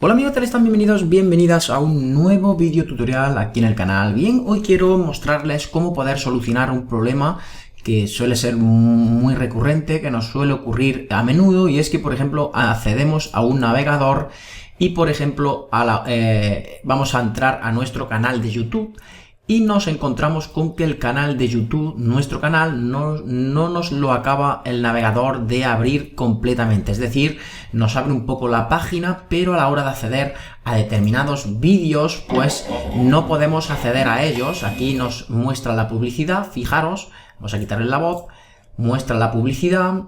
Hola amigos, ¿qué tal están? Bienvenidas a un nuevo vídeo tutorial aquí en el canal. Bien, hoy quiero mostrarles cómo poder solucionar un problema que suele ser muy recurrente, que nos suele ocurrir a menudo, y es que, por ejemplo, accedemos a un navegador y, por ejemplo, vamos a entrar a nuestro canal de YouTube y nos encontramos con que el canal de YouTube, nuestro canal, no nos lo acaba el navegador de abrir completamente. Es decir, nos abre un poco la página, pero a la hora de acceder a determinados vídeos, pues no podemos acceder a ellos. Aquí nos muestra la publicidad, fijaros, vamos a quitarle la voz, muestra la publicidad,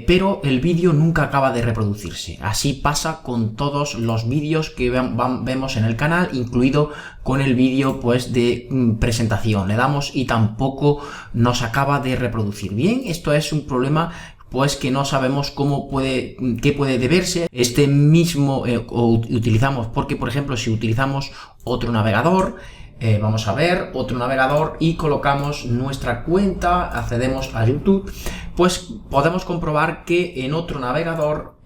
pero el vídeo nunca acaba de reproducirse. Así pasa con todos los vídeos que vemos en el canal, incluido con el vídeo pues de presentación. Le damos y tampoco nos acaba de reproducir. Bien, esto es un problema pues que no sabemos qué puede deberse. Este mismo utilizamos porque, por ejemplo, si utilizamos otro navegador, vamos a ver otro navegador y colocamos nuestra cuenta, accedemos a YouTube, pues podemos comprobar que en otro navegador,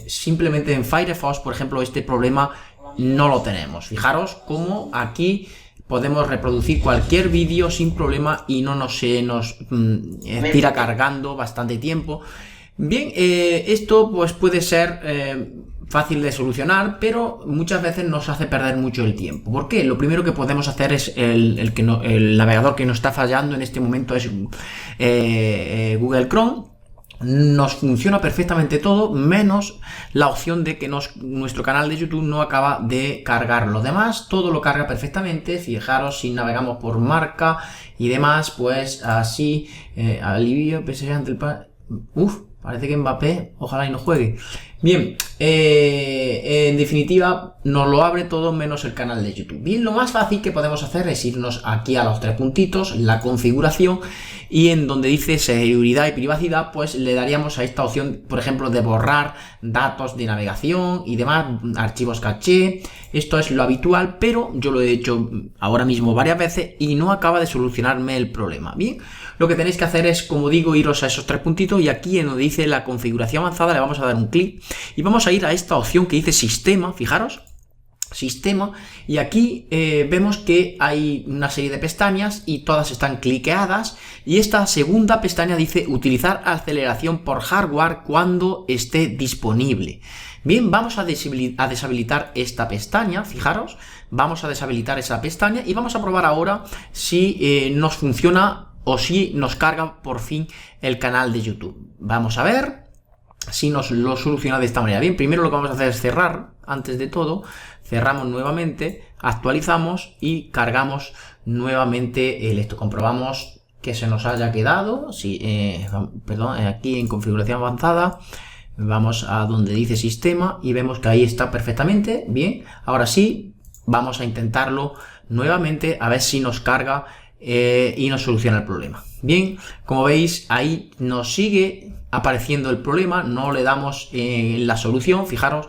simplemente en Firefox, por ejemplo, este problema no lo tenemos. Fijaros cómo aquí podemos reproducir cualquier vídeo sin problema y no nos tira cargando bastante tiempo. Bien, esto pues puede ser fácil de solucionar, pero muchas veces nos hace perder mucho el tiempo. ¿Por qué? Lo primero que podemos hacer es el navegador que nos está fallando en este momento es Google Chrome. Nos funciona perfectamente todo, menos la opción de que nuestro canal de YouTube no acaba de cargar. Lo demás, todo lo carga perfectamente. Fijaros, si navegamos por marca y demás, pues así, alivio, PSG ante el... Parece que Mbappé, ojalá y no juegue. Bien, en definitiva, nos lo abre todo menos el canal de YouTube. Bien, lo más fácil que podemos hacer es irnos aquí a los tres puntitos, la configuración, y en donde dice seguridad y privacidad, pues le daríamos a esta opción, por ejemplo, de borrar datos de navegación y demás, archivos caché. Esto es lo habitual, pero yo lo he hecho ahora mismo varias veces y no acaba de solucionarme el problema. Bien, lo que tenéis que hacer es, como digo, iros a esos tres puntitos y aquí en donde dice la configuración avanzada le vamos a dar un clic y vamos a ir a esta opción que dice sistema, fijaros, sistema, y aquí vemos que hay una serie de pestañas y todas están cliqueadas, y esta segunda pestaña dice utilizar aceleración por hardware cuando esté disponible. Bien, vamos a deshabilitar esta pestaña, fijaros, vamos a deshabilitar esa pestaña y vamos a probar ahora si nos funciona o si nos carga por fin el canal de YouTube. Vamos a ver si nos lo soluciona de esta manera. Bien, primero lo que vamos a hacer es cerrar, antes de todo, cerramos nuevamente, actualizamos y cargamos nuevamente esto. Comprobamos que se nos haya quedado, aquí en configuración avanzada, vamos a donde dice sistema y vemos que ahí está perfectamente. Bien, ahora sí, vamos a intentarlo nuevamente a ver si nos carga y nos soluciona el problema. Bien, como veis, ahí nos sigue apareciendo el problema, no le damos la solución. Fijaros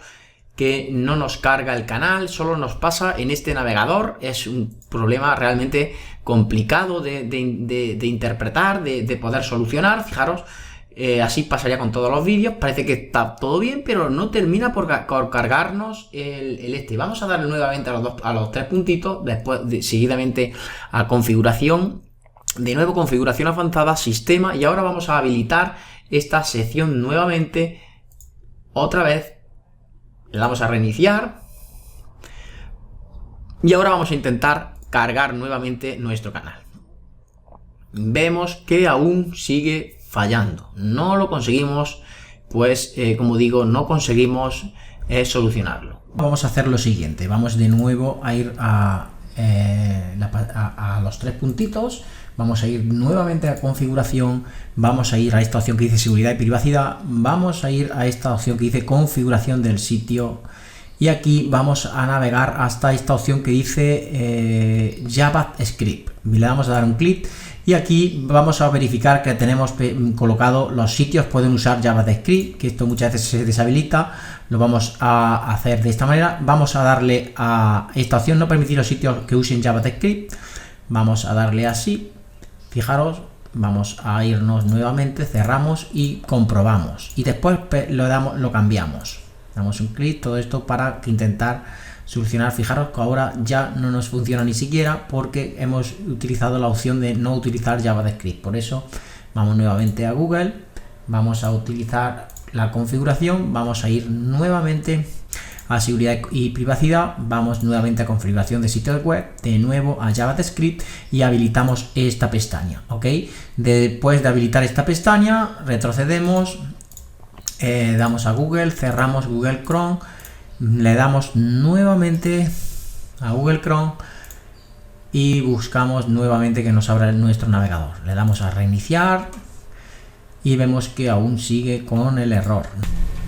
que no nos carga el canal, solo nos pasa en este navegador. Es un problema realmente complicado de interpretar, de poder solucionar. Fijaros, así pasaría con todos los vídeos. Parece que está todo bien, pero no termina por cargarnos el. Vamos a darle nuevamente a los tres puntitos, después seguidamente a configuración, de nuevo configuración avanzada, sistema, y ahora vamos a habilitar esta sección nuevamente, otra vez, le damos a reiniciar, y ahora vamos a intentar cargar nuevamente nuestro canal. Vemos que aún sigue fallando, no lo conseguimos, pues como digo, no conseguimos solucionarlo. Vamos a hacer lo siguiente, vamos de nuevo a ir a los tres puntitos, vamos a ir nuevamente a configuración, vamos a ir a esta opción que dice seguridad y privacidad, vamos a ir a esta opción que dice configuración del sitio y aquí vamos a navegar hasta esta opción que dice JavaScript. Le vamos a dar un clic y aquí vamos a verificar que tenemos colocado los sitios pueden usar JavaScript, que esto muchas veces se deshabilita. Lo vamos a hacer de esta manera. Vamos a darle a esta opción no permitir los sitios que usen JavaScript. Vamos a darle así. Fijaros, vamos a irnos nuevamente, cerramos y comprobamos. Y después lo cambiamos. damos un clic, todo esto para intentar solucionar. Fijaros que ahora ya no nos funciona ni siquiera porque hemos utilizado la opción de no utilizar JavaScript. Por eso vamos nuevamente a Google, vamos a utilizar la configuración, vamos a ir nuevamente a seguridad y privacidad, vamos nuevamente a configuración de sitio web, de nuevo a JavaScript y habilitamos esta pestaña, ¿ok? Después de habilitar esta pestaña, retrocedemos, damos a Google, cerramos Google Chrome, le damos nuevamente a Google Chrome y buscamos nuevamente que nos abra nuestro navegador. Le damos a reiniciar y vemos que aún sigue con el error.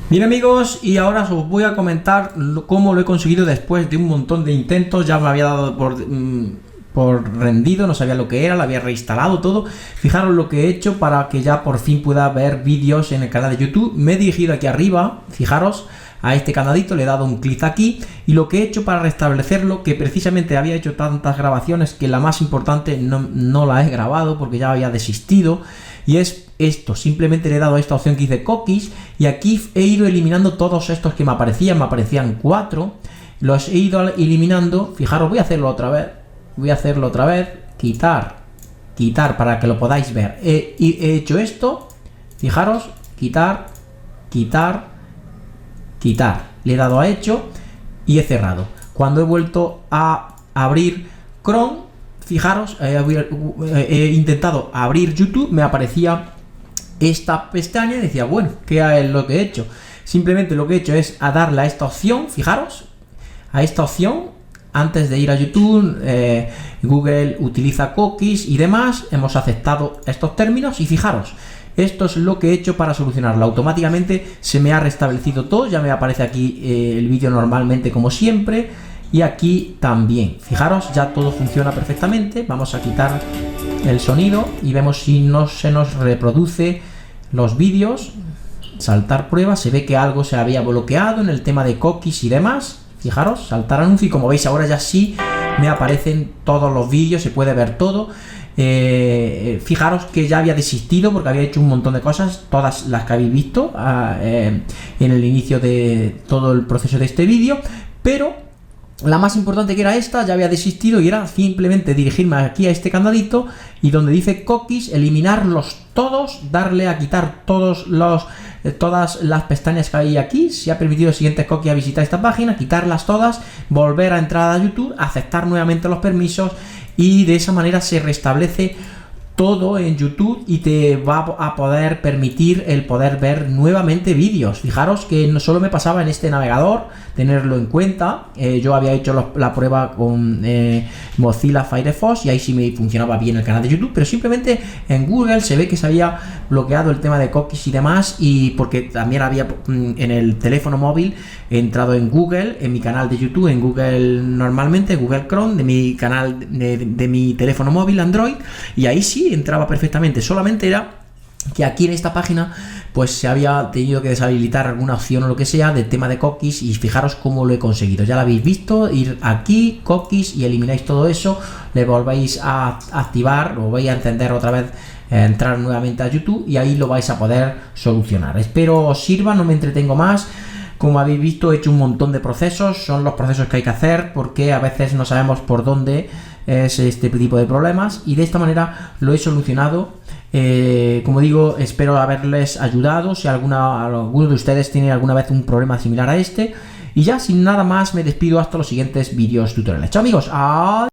Bien amigos, y ahora os voy a comentar cómo lo he conseguido después de un montón de intentos. Ya me había dado por rendido, no sabía lo que era, lo había reinstalado todo. Fijaros lo que he hecho para que ya por fin pueda ver vídeos en el canal de YouTube. Me he dirigido aquí arriba, fijaros, a este candadito, le he dado un clic aquí y lo que he hecho para restablecerlo, que precisamente había hecho tantas grabaciones que la más importante no la he grabado porque ya había desistido, y es esto. Simplemente le he dado a esta opción que dice cookies y aquí he ido eliminando todos estos que me aparecían 4, los he ido eliminando. Fijaros, voy a hacerlo otra vez, quitar para que lo podáis ver. He hecho esto, fijaros, quitar, le he dado a hecho y he cerrado. Cuando he vuelto a abrir Chrome, fijaros, he intentado abrir YouTube, me aparecía esta pestaña y decía, bueno, ¿qué es lo que he hecho? Simplemente lo que he hecho es a darle a esta opción, fijaros, a esta opción, antes de ir a YouTube, Google utiliza cookies y demás, hemos aceptado estos términos y fijaros, esto es lo que he hecho para solucionarlo. Automáticamente se me ha restablecido todo, ya me aparece aquí el vídeo normalmente como siempre. Y aquí también, fijaros, ya todo funciona perfectamente. Vamos a quitar el sonido y vemos si no se nos reproduce los vídeos. Saltar prueba, se ve que algo se había bloqueado en el tema de cookies y demás. Fijaros, saltar anuncio y como veis ahora ya sí me aparecen todos los vídeos, se puede ver todo. Fijaros que ya había desistido porque había hecho un montón de cosas, todas las que habéis visto en el inicio de todo el proceso de este vídeo, pero la más importante, que era esta, ya había desistido y era simplemente dirigirme aquí a este candadito y donde dice cookies, eliminarlos todos, darle a quitar todas las pestañas que hay aquí. Si ha permitido el siguiente cookie a visitar esta página, quitarlas todas, volver a entrar a YouTube, aceptar nuevamente los permisos y de esa manera se restablece todo en YouTube y te va a poder permitir el poder ver nuevamente vídeos. Fijaros que no solo me pasaba en este navegador, tenerlo en cuenta. Yo había hecho la prueba con Mozilla Firefox y ahí sí me funcionaba bien el canal de YouTube, pero simplemente en Google se ve que se había bloqueado el tema de cookies y demás, y porque también había en el teléfono móvil he entrado en Google, en mi canal de YouTube, en Google normalmente, Google Chrome, de mi canal de mi teléfono móvil Android, y ahí sí entraba perfectamente. Solamente era que aquí en esta página pues se había tenido que deshabilitar alguna opción o lo que sea del tema de cookies, y fijaros cómo lo he conseguido. Ya lo habéis visto, ir aquí, cookies, y elimináis todo eso, le volvéis a activar, lo vais a encender otra vez, entrar nuevamente a YouTube y ahí lo vais a poder solucionar. Espero os sirva, no me entretengo más. Como habéis visto, he hecho un montón de procesos, son los procesos que hay que hacer porque a veces no sabemos por dónde es este tipo de problemas, y de esta manera lo he solucionado. Como digo, espero haberles ayudado. Si alguno de ustedes tiene alguna vez un problema similar a este, y ya sin nada más me despido hasta los siguientes vídeos tutoriales. Chao amigos, adiós.